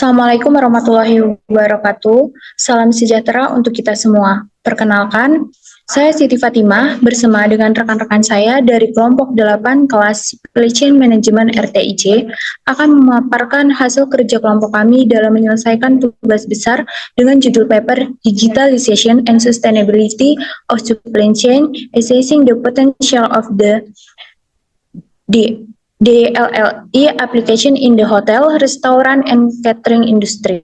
Assalamualaikum warahmatullahi wabarakatuh. Salam sejahtera untuk kita semua. Perkenalkan, saya Siti Fatimah bersama dengan rekan-rekan saya dari kelompok 8 kelas Supply Chain Management RTIC akan memaparkan hasil kerja kelompok kami dalam menyelesaikan tugas besar dengan judul paper Digitalization and Sustainability of Supply Chain, Assessing the Potential of the DLLE application in the hotel, restaurant, and catering industry.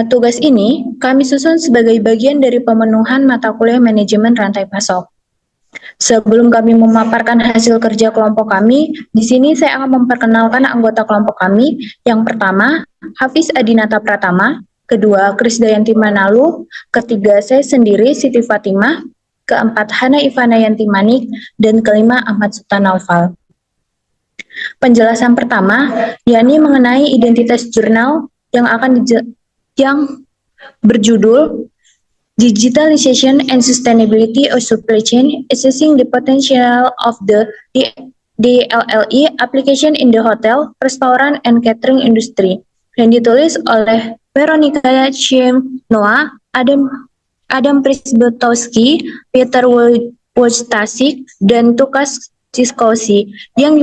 Tugas ini kami susun sebagai bagian dari pemenuhan mata kuliah manajemen rantai pasok. Sebelum kami memaparkan hasil kerja kelompok kami, di sini saya akan memperkenalkan anggota kelompok kami. Yang pertama, Hafiz Adinata Pratama, kedua, Krisdayanti Manalu, ketiga, saya sendiri, Siti Fatimah, keempat, Hana Ivana Yanti Manik, dan kelima, Ahmad Sultan Naufal. Penjelasan pertama, yakni mengenai identitas jurnal yang berjudul Digitalization and Sustainability of Supply Chain, Assessing the Potential of the DLLE Application in the Hotel, Restaurant, and Catering Industry, yang ditulis oleh Veronica Ciemnoa, Adam Prisbotowski, Peter Wojtasik, dan Tukas Ciskowski yang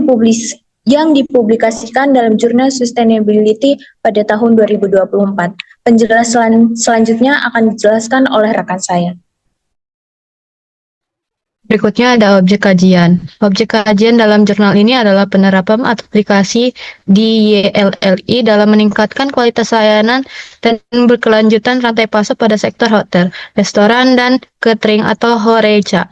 dipublikasikan dalam jurnal Sustainability pada tahun 2024. Penjelasan selanjutnya akan dijelaskan oleh rekan saya. Berikutnya ada objek kajian. Objek kajian dalam jurnal ini adalah penerapan aplikasi DLLE dalam meningkatkan kualitas layanan dan berkelanjutan rantai pasok pada sektor hotel, restoran, dan catering atau HoReCa.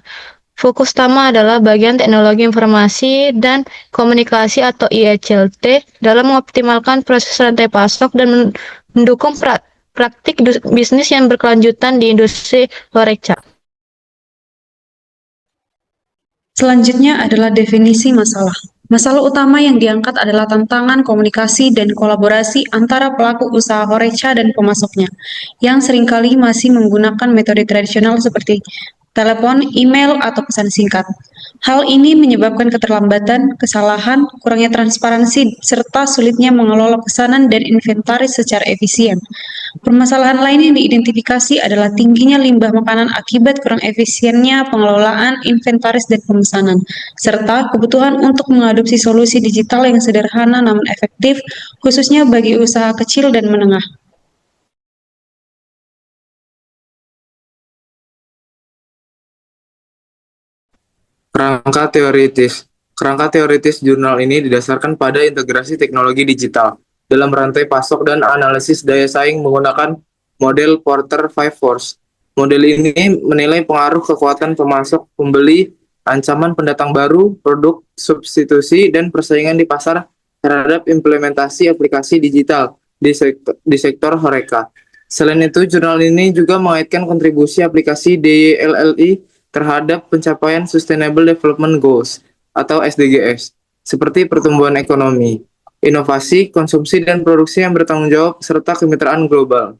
Fokus utama adalah bagian teknologi informasi dan komunikasi atau IECLT dalam mengoptimalkan proses rantai pasok dan mendukung praktik bisnis yang berkelanjutan di industri HoReCa. Selanjutnya adalah definisi masalah. Masalah utama yang diangkat adalah tantangan komunikasi dan kolaborasi antara pelaku usaha HoReCa dan pemasoknya, yang seringkali masih menggunakan metode tradisional seperti telepon, email, atau pesan singkat. Hal ini menyebabkan keterlambatan, kesalahan, kurangnya transparansi, serta sulitnya mengelola pesanan dan inventaris secara efisien. Permasalahan lain yang diidentifikasi adalah tingginya limbah makanan akibat kurang efisiennya pengelolaan inventaris dan pemesanan, serta kebutuhan untuk mengadopsi solusi digital yang sederhana namun efektif, khususnya bagi usaha kecil dan menengah. Kerangka teoritis. Kerangka teoritis jurnal ini didasarkan pada integrasi teknologi digital dalam rantai pasok dan analisis daya saing menggunakan model Porter 5 Force. Model ini menilai pengaruh kekuatan pemasok, pembeli, ancaman pendatang baru, produk substitusi, dan persaingan di pasar terhadap implementasi aplikasi digital di sektor HoReCa. Selain itu, jurnal ini juga mengaitkan kontribusi aplikasi DLLE terhadap pencapaian Sustainable Development Goals atau SDGs, seperti pertumbuhan ekonomi, inovasi, konsumsi, dan produksi yang bertanggung jawab, serta kemitraan global.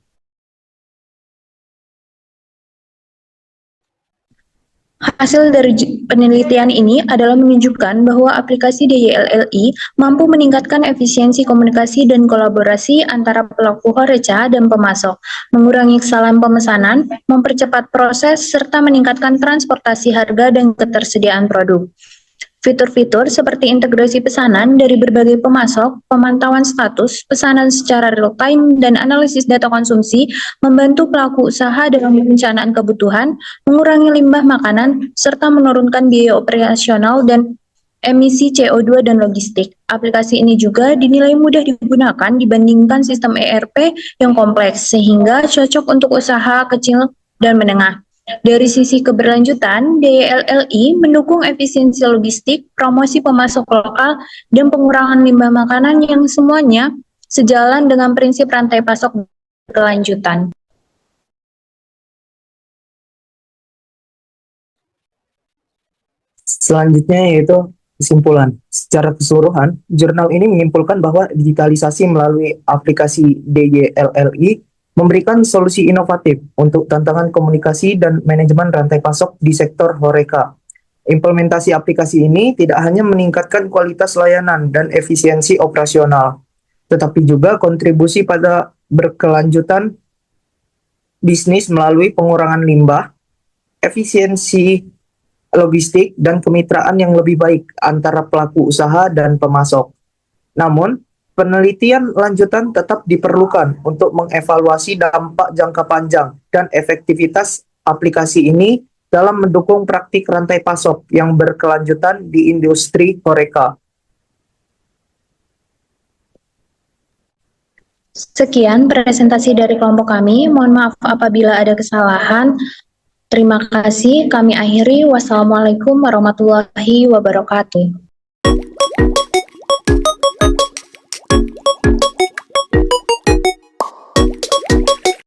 Hasil dari penelitian ini adalah menunjukkan bahwa aplikasi DLLE mampu meningkatkan efisiensi komunikasi dan kolaborasi antara pelaku HoReCa dan pemasok, mengurangi kesalahan pemesanan, mempercepat proses, serta meningkatkan transportasi harga dan ketersediaan produk. Fitur-fitur seperti integrasi pesanan dari berbagai pemasok, pemantauan status, pesanan secara real-time, dan analisis data konsumsi membantu pelaku usaha dalam perencanaan kebutuhan, mengurangi limbah makanan, serta menurunkan biaya operasional dan emisi CO2 dan logistik. Aplikasi ini juga dinilai mudah digunakan dibandingkan sistem ERP yang kompleks, sehingga cocok untuk usaha kecil dan menengah. Dari sisi keberlanjutan, DLLE mendukung efisiensi logistik, promosi pemasok lokal, dan pengurangan limbah makanan yang semuanya sejalan dengan prinsip rantai pasok berkelanjutan. Selanjutnya yaitu kesimpulan. Secara keseluruhan, jurnal ini menyimpulkan bahwa digitalisasi melalui aplikasi DLLE memberikan solusi inovatif untuk tantangan komunikasi dan manajemen rantai pasok di sektor HoReCa. Implementasi aplikasi ini tidak hanya meningkatkan kualitas layanan dan efisiensi operasional, tetapi juga kontribusi pada berkelanjutan bisnis melalui pengurangan limbah, efisiensi logistik, dan kemitraan yang lebih baik antara pelaku usaha dan pemasok. Namun, penelitian lanjutan tetap diperlukan untuk mengevaluasi dampak jangka panjang dan efektivitas aplikasi ini dalam mendukung praktik rantai pasok yang berkelanjutan di industri HoReCa. Sekian presentasi dari kelompok kami. Mohon maaf apabila ada kesalahan. Terima kasih. Kami akhiri. Wassalamualaikum warahmatullahi wabarakatuh.